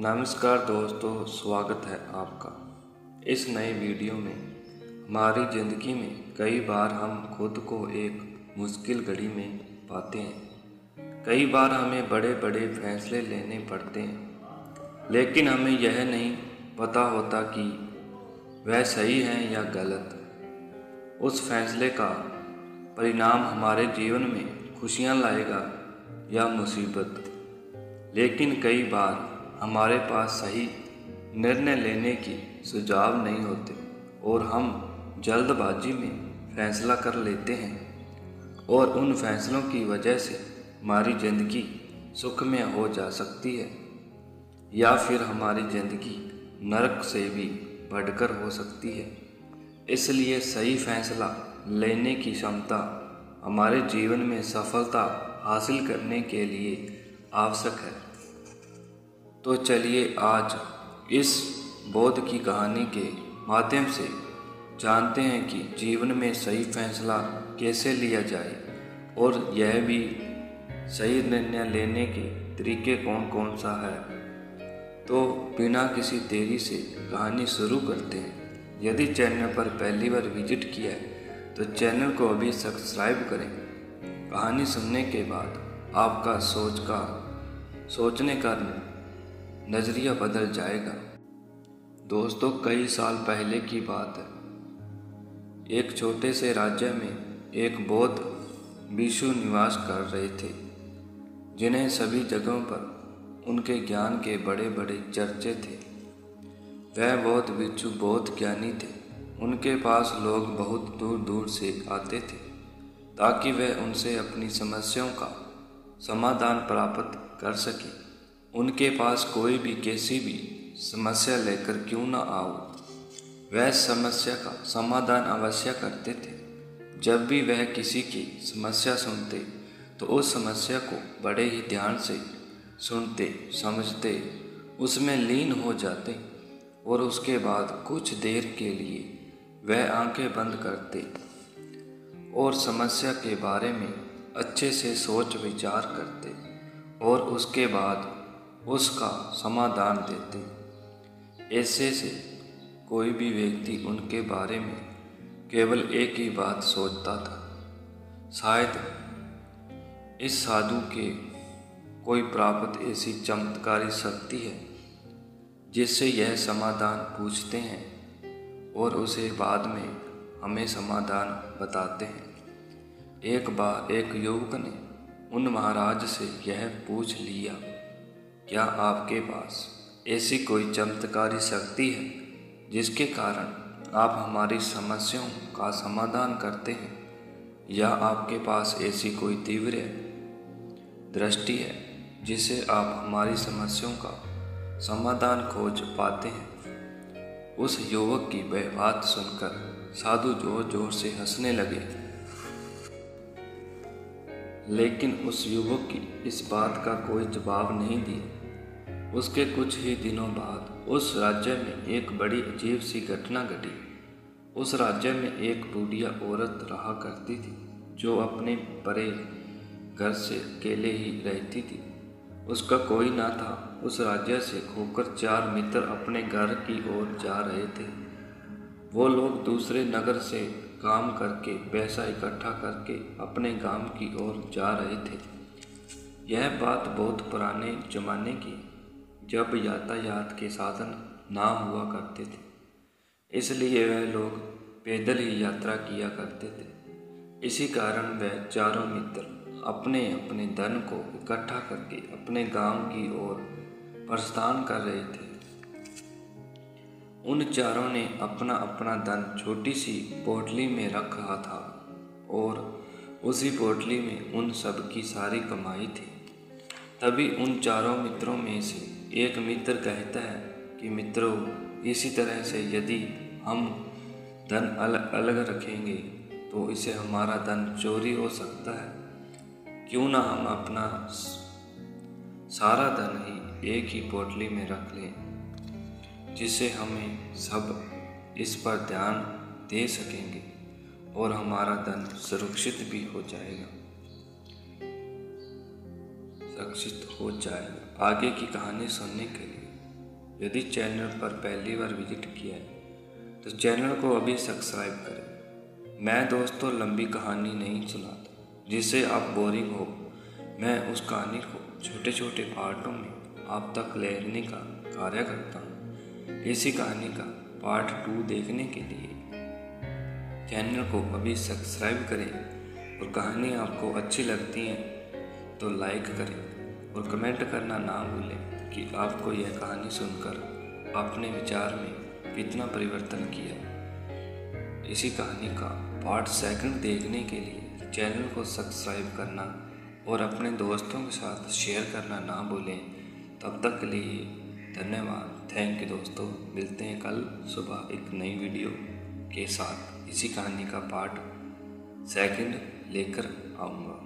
नमस्कार दोस्तों, स्वागत है आपका इस नए वीडियो में। हमारी ज़िंदगी में कई बार हम खुद को एक मुश्किल घड़ी में पाते हैं। कई बार हमें बड़े बड़े फैसले लेने पड़ते हैं, लेकिन हमें यह नहीं पता होता कि वह सही है या गलत। उस फैसले का परिणाम हमारे जीवन में खुशियाँ लाएगा या मुसीबत। लेकिन कई बार हमारे पास सही निर्णय लेने की सुझाव नहीं होते और हम जल्दबाजी में फैसला कर लेते हैं, और उन फैसलों की वजह से हमारी ज़िंदगी सुखमय हो जा सकती है या फिर हमारी ज़िंदगी नरक से भी बढ़कर हो सकती है। इसलिए सही फैसला लेने की क्षमता हमारे जीवन में सफलता हासिल करने के लिए आवश्यक है। तो चलिए आज इस बोध की कहानी के माध्यम से जानते हैं कि जीवन में सही फैसला कैसे लिया जाए और यह भी सही निर्णय लेने के तरीके कौन कौन सा है। तो बिना किसी देरी से कहानी शुरू करते हैं। यदि चैनल पर पहली बार विजिट किया है तो चैनल को अभी सब्सक्राइब करें। कहानी सुनने के बाद आपका सोचने का नज़रिया बदल जाएगा। दोस्तों, कई साल पहले की बात है। एक छोटे से राज्य में एक बौद्ध भिक्षु निवास कर रहे थे, जिन्हें सभी जगहों पर उनके ज्ञान के बड़े बड़े चर्चे थे। वह बौद्ध भिक्षु बहुत ज्ञानी थे। उनके पास लोग बहुत दूर दूर से आते थे ताकि वह उनसे अपनी समस्याओं का समाधान प्राप्त कर सके। उनके पास कोई भी कैसी भी समस्या लेकर क्यों न आओ, वह समस्या का समाधान अवश्य करते थे। जब भी वह किसी की समस्या सुनते तो उस समस्या को बड़े ही ध्यान से सुनते, समझते, उसमें लीन हो जाते और उसके बाद कुछ देर के लिए वह आंखें बंद करते और समस्या के बारे में अच्छे से सोच विचार करते और उसके बाद उसका समाधान देते। ऐसे से कोई भी व्यक्ति उनके बारे में केवल एक ही बात सोचता था, शायद इस साधु के कोई प्राप्त ऐसी चमत्कारी शक्ति है जिससे यह समाधान पूछते हैं और उसे बाद में हमें समाधान बताते हैं। एक बार एक युवक ने उन महाराज से यह पूछ लिया, क्या आपके पास ऐसी कोई चमत्कारी शक्ति है जिसके कारण आप हमारी समस्याओं का समाधान करते हैं, या आपके पास ऐसी कोई तीव्र दृष्टि है जिससे आप हमारी समस्याओं का समाधान खोज पाते हैं। उस युवक की वह बात सुनकर साधु जोर जोर से हंसने लगे, लेकिन उस युवक की इस बात का कोई जवाब नहीं दिया। उसके कुछ ही दिनों बाद उस राज्य में एक बड़ी अजीब सी घटना घटी। उस राज्य में एक बूढ़िया औरत रहा करती थी, जो अपने बड़े घर से अकेले ही रहती थी। उसका कोई ना था। उस राज्य से होकर 4 मित्र अपने घर की ओर जा रहे थे। वो लोग दूसरे नगर से काम करके पैसा इकट्ठा करके अपने गांव की ओर जा रहे थे। यह बात बहुत पुराने जमाने की, जब यातायात के साधन ना हुआ करते थे, इसलिए वह लोग पैदल ही यात्रा किया करते थे। इसी कारण वह चारों मित्र अपने अपने धन को इकट्ठा करके अपने गांव की ओर प्रस्थान कर रहे थे। उन चारों ने अपना अपना धन छोटी सी पोटली में रखा था और उसी पोटली में उन सब की सारी कमाई थी। तभी उन चारों मित्रों में से एक मित्र कहता है कि मित्रों, इसी तरह से यदि हम धन अलग अलग रखेंगे तो इससे हमारा धन चोरी हो सकता है। क्यों ना हम अपना सारा धन ही एक ही पोटली में रख लें, जिससे हमें सब इस पर ध्यान दे सकेंगे और हमारा धन सुरक्षित भी हो जाएगा। आगे की कहानी सुनने के लिए यदि चैनल पर पहली बार विजिट किया है तो चैनल को अभी सब्सक्राइब करें। मैं दोस्तों लंबी कहानी नहीं सुनाता जिससे आप बोरिंग हो। मैं उस कहानी को छोटे छोटे पार्टों में आप तक लेने का कार्य करता हूँ। इसी कहानी का पार्ट 2 देखने के लिए चैनल को अभी सब्सक्राइब करें और कहानी आपको अच्छी लगती है तो लाइक करें और कमेंट करना ना भूलें कि आपको यह कहानी सुनकर अपने विचार में कितना परिवर्तन किया। इसी कहानी का पार्ट 2 देखने के लिए चैनल को सब्सक्राइब करना और अपने दोस्तों के साथ शेयर करना ना भूलें। तब तक के लिए धन्यवाद। थैंक यू दोस्तों। मिलते हैं कल सुबह एक नई वीडियो के साथ। इसी कहानी का पार्ट 2 लेकर आऊँगा।